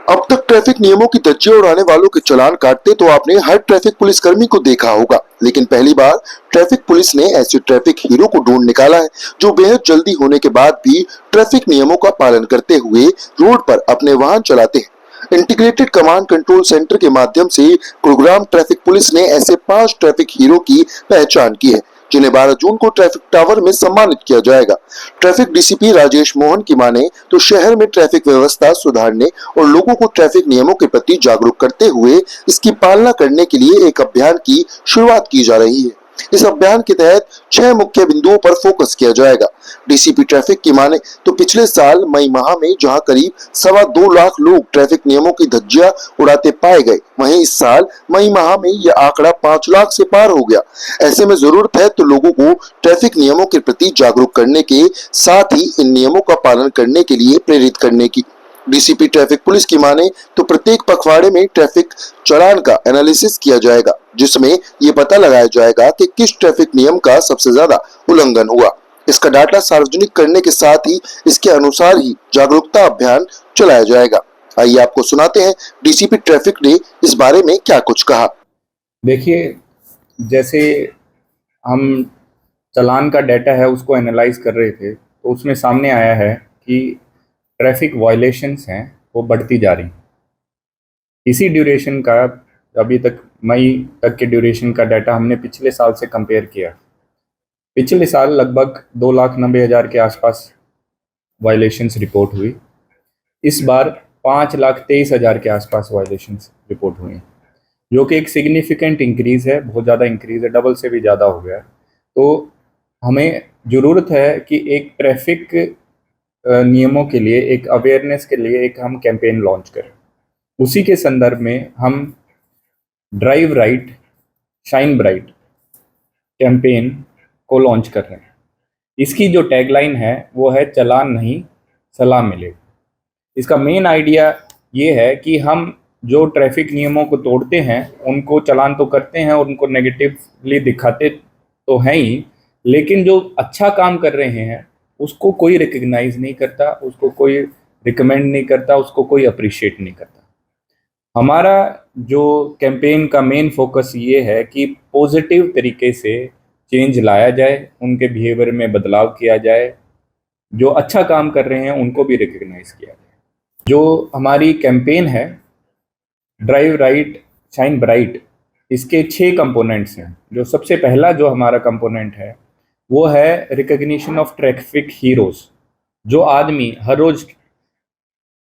अब तक ट्रैफिक नियमों की धज्जियां उड़ाने वालों के चालान काटते तो आपने हर ट्रैफिक पुलिस कर्मी को देखा होगा, लेकिन पहली बार ट्रैफिक पुलिस ने ऐसे ट्रैफिक हीरो को ढूंढ निकाला है जो बेहद जल्दी होने के बाद भी ट्रैफिक नियमों का पालन करते हुए रोड पर अपने वाहन चलाते हैं। इंटीग्रेटेड कमांड कंट्रोल सेंटर के माध्यम से गुरुग्राम ट्रैफिक पुलिस ने ऐसे 5 ट्रैफिक हीरो की पहचान की है, जिन्हें 12 जून को ट्रैफिक टावर में सम्मानित किया जाएगा। ट्रैफिक डीसीपी राजेश मोहन की माने तो शहर में ट्रैफिक व्यवस्था सुधारने और लोगों को ट्रैफिक नियमों के प्रति जागरूक करते हुए इसकी पालना करने के लिए एक अभियान की शुरुआत की जा रही है। इस अभियान के तहत 6 मुख्य बिंदुओं पर फोकस किया जाएगा। डीसीपी ट्रैफिक की माने तो पिछले साल मई माह में जहां करीब 2.25 लाख लोग ट्रैफिक नियमों की धज्जियां उड़ाते पाए गए, वहीं इस साल मई माह में यह आंकड़ा 5 लाख से पार हो गया। ऐसे में जरूरत है तो लोगों को ट्रैफिक नियमों के प्रति जागरूक करने के साथ ही इन नियमों का पालन करने के लिए प्रेरित करने की। डीसीपी ट्रैफिक पुलिस की माने तो प्रत्येक पखवाड़े में ट्रैफिक चालान का एनालिसिस किया जाएगा, जिसमें ये पता लगाया जाएगा कि किस ट्रैफिक नियम का सबसे ज्यादा उल्लंघन हुआ। इसका डाटा सार्वजनिक करने के साथ ही इसके अनुसार ही जागरूकता अभियान चलाया जाएगा। आइए आपको सुनाते हैं डीसीपी ट्रैफिक ने इस बारे में क्या कुछ कहा। देखिए, जैसे हम चालान का डाटा है उसको एनालाइज कर रहे थे तो उसमें सामने आया है कि ट्रैफिक वायलेशंस हैं वो बढ़ती जा रही। इसी ड्यूरेशन का अभी तक मई तक के ड्यूरेशन का डाटा हमने पिछले साल से कंपेयर किया। पिछले साल लगभग 2,90,000 के आसपास वायलेशंस रिपोर्ट हुई। इस बार 5,23,000 के आसपास वायलेशंस रिपोर्ट हुई, जो कि एक सिग्निफिकेंट इंक्रीज़ है, बहुत ज़्यादा इंक्रीज़ है, डबल से भी ज़्यादा हो गया है। तो हमें ज़रूरत है कि एक ट्रैफिक नियमों के लिए, एक अवेयरनेस के लिए एक हम कैंपेन लॉन्च करें। उसी के संदर्भ में हम drive right shine bright campaign को लॉन्च कर रहे हैं। इसकी जो टैगलाइन है वो है चालान नहीं सलाह मिले। इसका मेन आइडिया ये है कि हम जो ट्रैफिक नियमों को तोड़ते हैं उनको चालान तो करते हैं और उनको नेगेटिवली दिखाते तो हैं ही, लेकिन जो अच्छा काम कर रहे हैं उसको कोई रिकग्नाइज नहीं करता, उसको कोई रिकमेंड नहीं करता, उसको कोई अप्रिशिएट नहीं करता। हमारा जो कैंपेन का मेन फोकस ये है कि पॉजिटिव तरीके से चेंज लाया जाए, उनके बिहेवियर में बदलाव किया जाए, जो अच्छा काम कर रहे हैं उनको भी रिकग्नाइज किया जाए। जो हमारी कैंपेन है ड्राइव राइट शाइन ब्राइट, इसके 6 कंपोनेंट्स हैं। जो सबसे पहला जो हमारा कंपोनेंट है वो है रिकग्निशन ऑफ ट्रैफिक हीरोज। जो आदमी हर रोज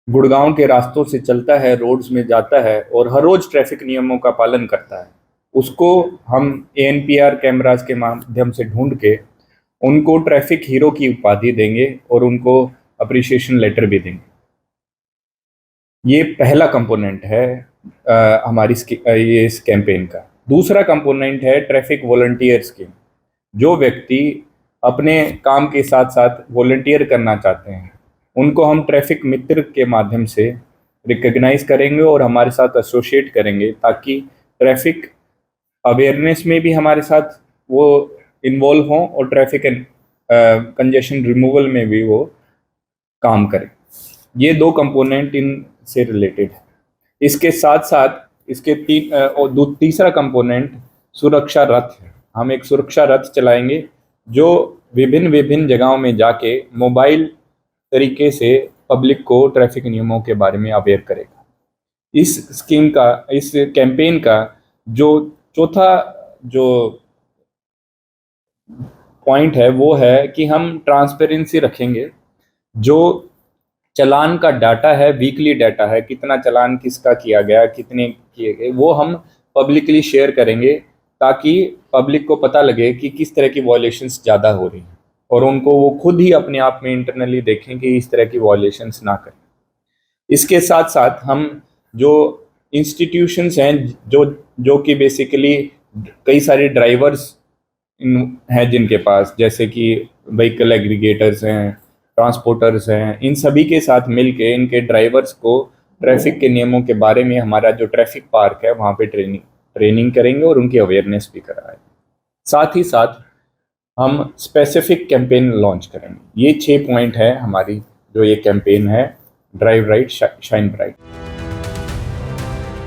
गुड़गांव के रास्तों से चलता है, रोड्स में जाता है और हर रोज ट्रैफिक नियमों का पालन करता है, उसको हम एएनपीआर कैमरास के माध्यम से ढूंढ के उनको ट्रैफिक हीरो की उपाधि देंगे और उनको अप्रिशिएशन लेटर भी देंगे। ये पहला कंपोनेंट है हमारी इस कैंपेन का। दूसरा कंपोनेंट है ट्रैफिक वॉलंटियर स्कीम। जो व्यक्ति अपने काम के साथ साथ वॉलंटियर करना चाहते हैं उनको हम ट्रैफिक मित्र के माध्यम से रिकग्नाइज करेंगे और हमारे साथ एसोसिएट करेंगे, ताकि ट्रैफिक अवेयरनेस में भी हमारे साथ वो इन्वॉल्व हों और ट्रैफिक कंजेशन रिमूवल में भी वो काम करें। ये 2 कंपोनेंट इनसे रिलेटेड है। इसके साथ साथ इसके तीसरा कंपोनेंट सुरक्षा रथ है। हम एक सुरक्षा रथ चलाएंगे जो विभिन्न जगहों में जाके मोबाइल तरीके से पब्लिक को ट्रैफिक नियमों के बारे में अवेयर करेगा। इस कैंपेन का जो चौथा जो पॉइंट है वो है कि हम ट्रांसपेरेंसी रखेंगे। जो चालान का डाटा है, वीकली डाटा है, कितना चालान किसका किया गया, कितने किए गए, वो हम पब्लिकली शेयर करेंगे, ताकि पब्लिक को पता लगे कि किस तरह की वॉयलेशंस ज़्यादा हो रही हैं और उनको वो खुद ही अपने आप में इंटरनली देखें कि इस तरह की वॉयलेशंस ना करें। इसके साथ साथ हम जो इंस्टीट्यूशंस हैं जो कि बेसिकली कई सारे ड्राइवर्स हैं जिनके पास, जैसे कि व्हीकल एग्रीगेटर्स हैं, ट्रांसपोर्टर्स हैं, इन सभी के साथ मिलके इनके ड्राइवर्स को ट्रैफिक के नियमों के बारे में हमारा जो ट्रैफिक पार्क है वहाँ पे ट्रेनिंग करेंगे और उनकी अवेयरनेस भी कराएंगे। साथ ही साथ हम स्पेसिफिक कैंपेन लॉन्च करेंगे। ये 6 पॉइंट है हमारी जो ये कैंपेन है ड्राइव राइट शाइन ब्राइट।